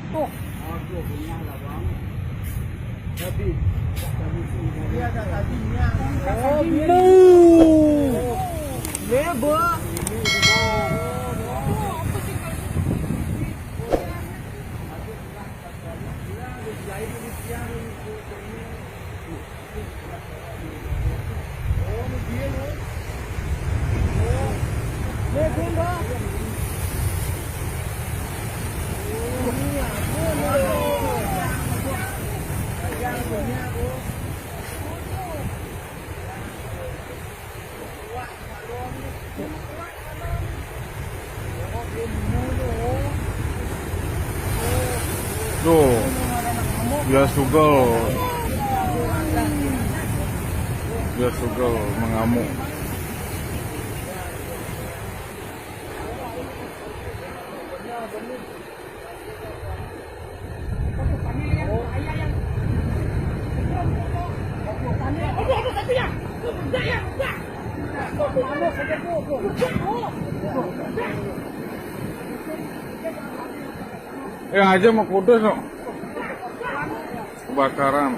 Tuh. Aku punya lah bang. Tapi dia ada tadinya. Oh, lebo. Tuh, dia sugel mengamuk. Yang aja mau kudus no. Kebakaran.